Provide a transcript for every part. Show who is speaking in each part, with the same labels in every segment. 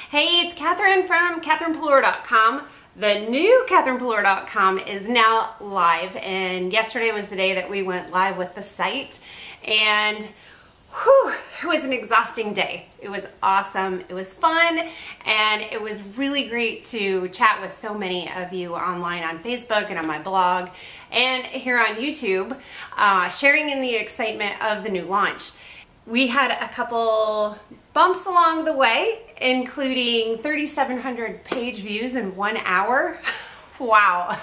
Speaker 1: Hey, it's Catherine from CatherinePoulor.com. The new CatherinePoulor.com is now live, and yesterday was the day that we went live with the site, and whew, it was an exhausting day. It was awesome, it was fun, and it was really great to chat with so many of you online on Facebook and on my blog and here on YouTube, sharing in the excitement of the new launch. We had a couple bumps along the way, including 3,700 page views in 1 hour. Wow.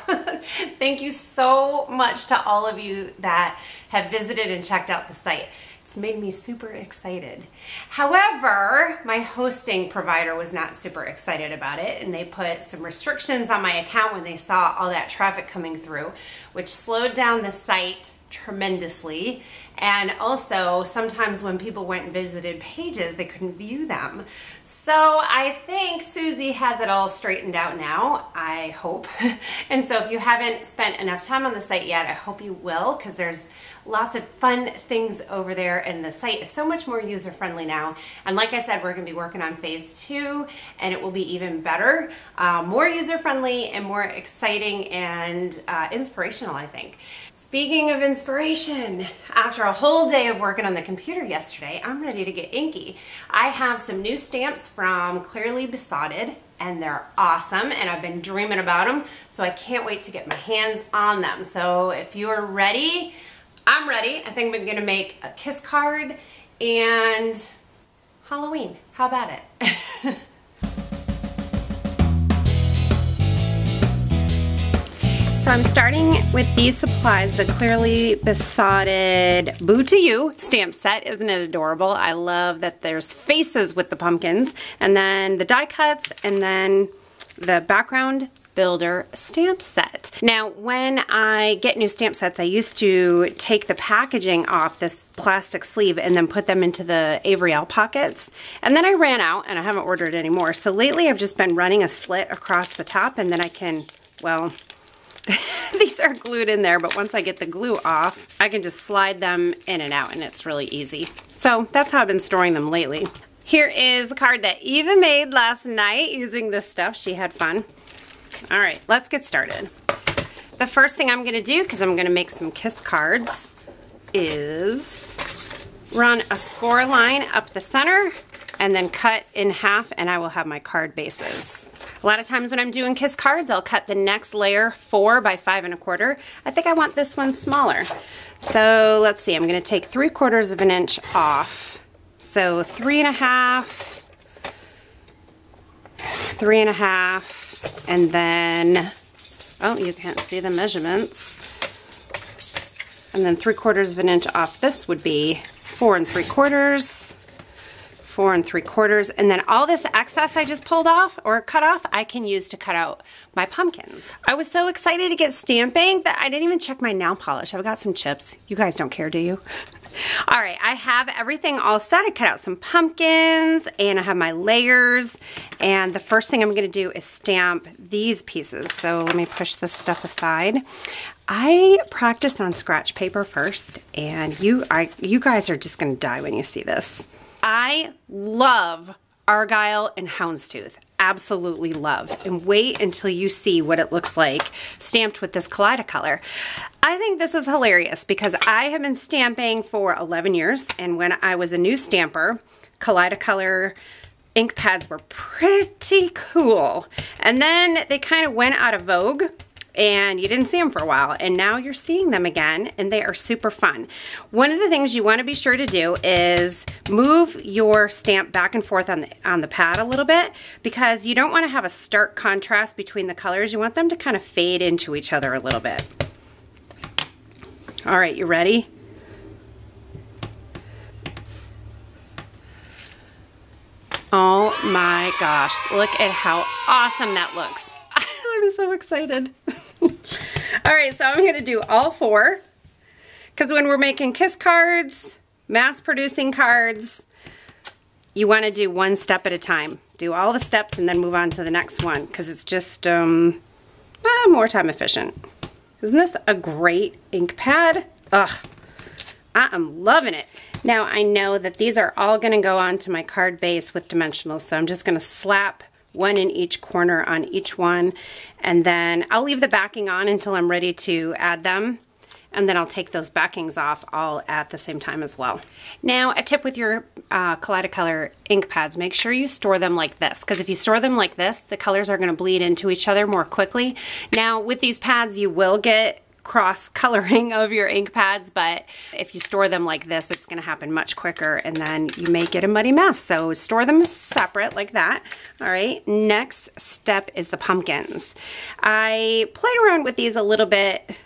Speaker 1: Thank you so much to all of you that have visited and checked out the site. It's made me super excited. However, my hosting provider was not super excited about it, and they put some restrictions on my account when they saw all that traffic coming through, which slowed down the site tremendously. And also, sometimes when people went and visited pages, they couldn't view them. So I think Susie has it all straightened out now, I hope. And so if you haven't spent enough time on the site yet, I hope you will, because there's lots of fun things over there, and the site is so much more user-friendly now. And like I said, we're going to be working on phase 2, and it will be even better, more user-friendly and more exciting and inspirational, I think. Speaking of inspiration, after a whole day of working on the computer yesterday, I'm ready to get inky. I have some new stamps from Clearly Besotted, and they're awesome, and I've been dreaming about them, so I can't wait to get my hands on them. So if you're ready, I'm ready. I think we're gonna make a kiss card and Halloween. How about it? So I'm starting with these supplies, the Clearly Besotted Boo to You stamp set. Isn't it adorable? I love that there's faces with the pumpkins, and then the die cuts, and then the background builder stamp set. Now, when I get new stamp sets, I used to take the packaging off this plastic sleeve and then put them into the Avery pockets. And then I ran out and I haven't ordered any more. So lately I've just been running a slit across the top, and then I can, well, these are glued in there, but once I get the glue off, I can just slide them in and out, and it's really easy. So that's how I've been storing them lately. Here is a card that Eva made last night using this stuff. She had fun. All right, let's get started. The first thing I'm gonna do, because I'm gonna make some kiss cards, is run a score line up the center and then cut in half, and I will have my card bases. A lot of times when I'm doing kiss cards, I'll cut the next layer 4 by 5 1/4. I think I want this one smaller. So let's see, I'm gonna take 3/4 of an inch off. So 3 1/2, 3 1/2, and then, oh, you can't see the measurements. And then 3/4 of an inch off this would be 4 3/4. 4 3/4, and then all this excess I just pulled off or cut off, I can use to cut out my pumpkins. I was so excited to get stamping that I didn't even check my nail polish. I've got some chips. You guys don't care, do you? All right, I have everything all set. I cut out some pumpkins, and I have my layers, and the first thing I'm gonna do is stamp these pieces. So let me push this stuff aside. I practice on scratch paper first, and you guys are just gonna die when you see this. I love Argyle and Houndstooth, absolutely love. And wait until you see what it looks like stamped with this Kaleidocolor. I think this is hilarious because I have been stamping for 11 years, and when I was a new stamper, Kaleidocolor ink pads were pretty cool. And then they kind of went out of vogue, and you didn't see them for a while, and now you're seeing them again, and they are super fun. One of the things you want to be sure to do is move your stamp back and forth on the pad a little bit, because you don't want to have a stark contrast between the colors. You want them to kind of fade into each other a little bit. All right, you ready? Oh my gosh, look at how awesome that looks. I'm so excited. All right, so I'm going to do all 4, because when we're making kiss cards, mass producing cards, you want to do one step at a time. Do all the steps and then move on to the next one, because it's just more time efficient. Isn't this a great ink pad? Ugh, I am loving it. Now I know that these are all gonna go onto my card base with dimensionals, so I'm just gonna slap one in each corner on each one, and then I'll leave the backing on until I'm ready to add them, and then I'll take those backings off all at the same time as well. Now, a tip with your Kaleidocolor ink pads, make sure you store them like this, because if you store them like this, the colors are gonna bleed into each other more quickly. Now, with these pads, you will get cross coloring of your ink pads, but if you store them like this, it's going to happen much quicker, and then you may get a muddy mess. So store them separate like that. All right, next step is the pumpkins. I played around with these a little bit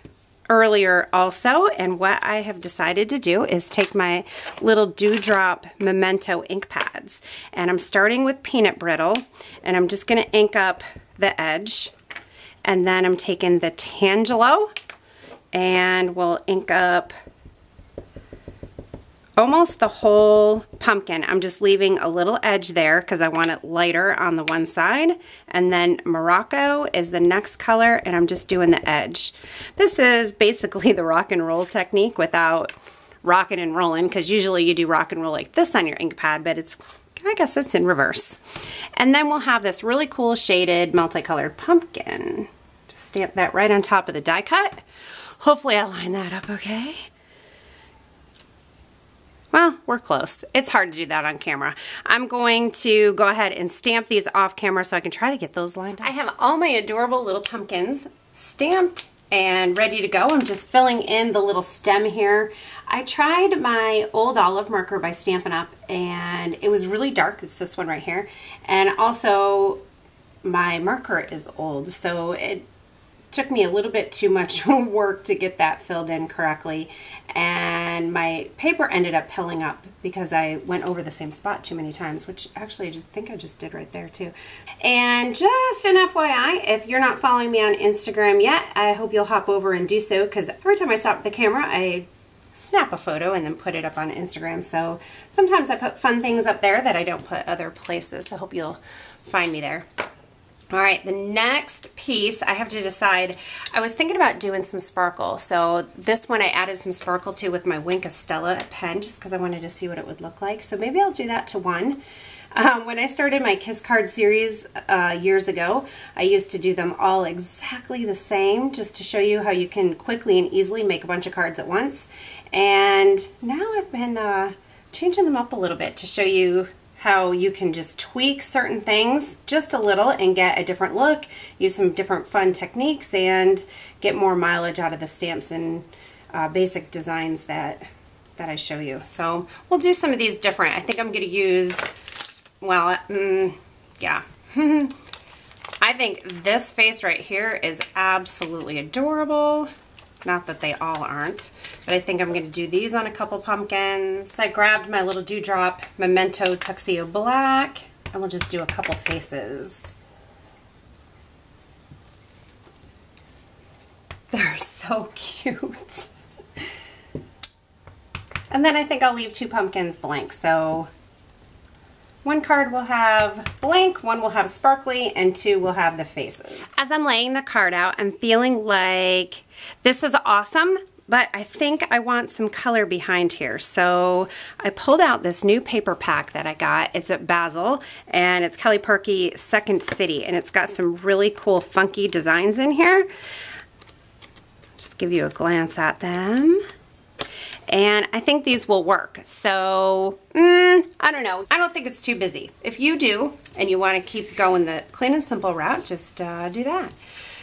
Speaker 1: earlier also, and what I have decided to do is take my little Dewdrop Memento ink pads, and I'm starting with peanut brittle, and I'm just going to ink up the edge, and then I'm taking the Tangelo, and we'll ink up almost the whole pumpkin. I'm just leaving a little edge there because I want it lighter on the one side. And then Morocco is the next color, and I'm just doing the edge. This is basically the rock and roll technique without rocking and rolling, because usually you do rock and roll like this on your ink pad, but it's, I guess it's in reverse. And then we'll have this really cool shaded multicolored pumpkin. Just stamp that right on top of the die cut. Hopefully I line that up okay. Well, we're close. It's hard to do that on camera. I'm going to go ahead and stamp these off camera so I can try to get those lined up. I have all my adorable little pumpkins stamped and ready to go. I'm just filling in the little stem here. I tried my old olive marker by Stampin' Up, and it was really dark. It's this one right here. And also my marker is old, so it took me a little bit too much work to get that filled in correctly, and my paper ended up pilling up because I went over the same spot too many times, which actually I think I just did right there too. And just an FYI, if you're not following me on Instagram yet, I hope you'll hop over and do so, because every time I stop the camera, I snap a photo and then put it up on Instagram. So sometimes I put fun things up there that I don't put other places. I hope you'll find me there. All right, the next piece I have to decide. I was thinking about doing some sparkle. So this one I added some sparkle to with my Wink Estella pen, just because I wanted to see what it would look like. So maybe I'll do that to one. When I started my Kiss Card series years ago, I used to do them all exactly the same, just to show you how you can quickly and easily make a bunch of cards at once. And now I've been changing them up a little bit to show you how you can just tweak certain things just a little and get a different look, use some different fun techniques, and get more mileage out of the stamps and basic designs that I show you. So we'll do some of these different. I think I'm going to use, well, yeah. I think this face right here is absolutely adorable. Not that they all aren't, but I think I'm going to do these on a couple pumpkins. So I grabbed my little Dewdrop Memento Tuxedo Black, and we'll just do a couple faces. They're so cute. And then I think I'll leave 2 pumpkins blank. So one card will have blank, one will have sparkly, and 2 will have the faces. As I'm laying the card out, I'm feeling like this is awesome, but I think I want some color behind here. So I pulled out this new paper pack that I got. It's at Basil, and it's Kelly Purkey Second City, and it's got some really cool funky designs in here. Just give you a glance at them. And I think these will work. So, I don't know. I don't think it's too busy. If you do, and you want to keep going the clean and simple route, just do that.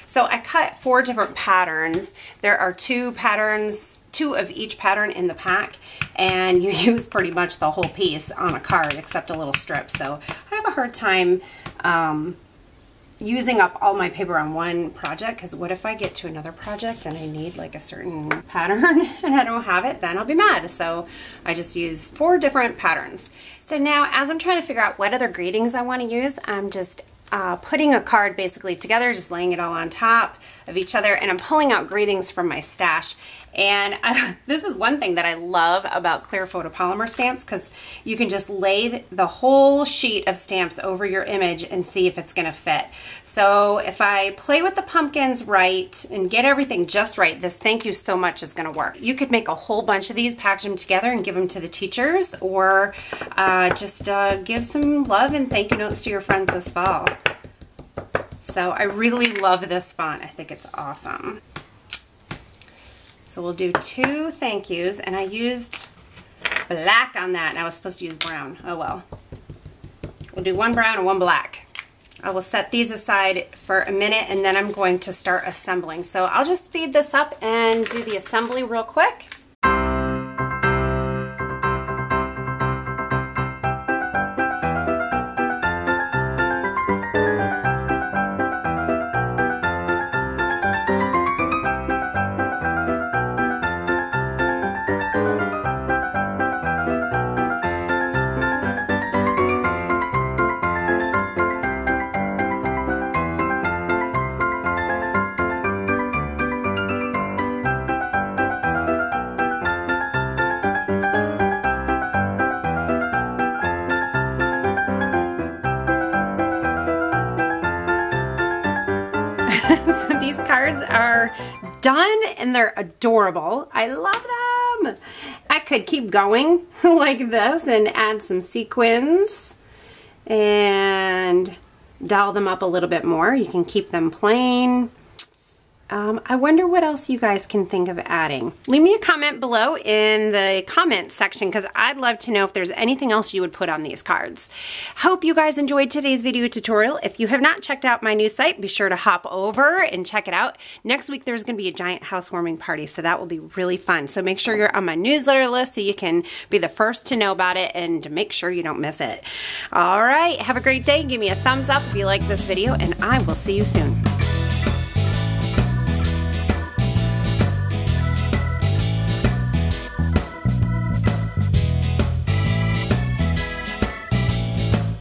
Speaker 1: So I cut 4 different patterns. There are 2 patterns, 2 of each pattern in the pack, and you use pretty much the whole piece on a card except a little strip. So I have a hard time using up all my paper on one project, because what if I get to another project and I need like a certain pattern and I don't have it, then I'll be mad. So I just use 4 different patterns. So now as I'm trying to figure out what other greetings I want to use, I'm just putting a card basically together, just laying it all on top of each other, and I'm pulling out greetings from my stash. And this is one thing that I love about clear photopolymer stamps, because you can just lay the whole sheet of stamps over your image and see if it's going to fit. So if I play with the pumpkins right and get everything just right, this thank you so much is going to work. You could make a whole bunch of these, package them together and give them to the teachers, or just give some love and thank you notes to your friends this fall. So I really love this font. I think it's awesome. So we'll do 2 thank yous, and I used black on that, and I was supposed to use brown. Oh well. We'll do 1 brown and 1 black. I will set these aside for a minute, and then I'm going to start assembling. So I'll just speed this up and do the assembly real quick. So these cards are done and they're adorable. I love them. I could keep going like this and add some sequins and doll them up a little bit more. You can keep them plain. I wonder what else you guys can think of adding. Leave me a comment below in the comments section, because I'd love to know if there's anything else you would put on these cards. Hope you guys enjoyed today's video tutorial. If you have not checked out my new site, be sure to hop over and check it out. Next week there's going to be a giant housewarming party, so that will be really fun. So make sure you're on my newsletter list so you can be the first to know about it and to make sure you don't miss it. All right, have a great day. Give me a thumbs up if you like this video, and I will see you soon.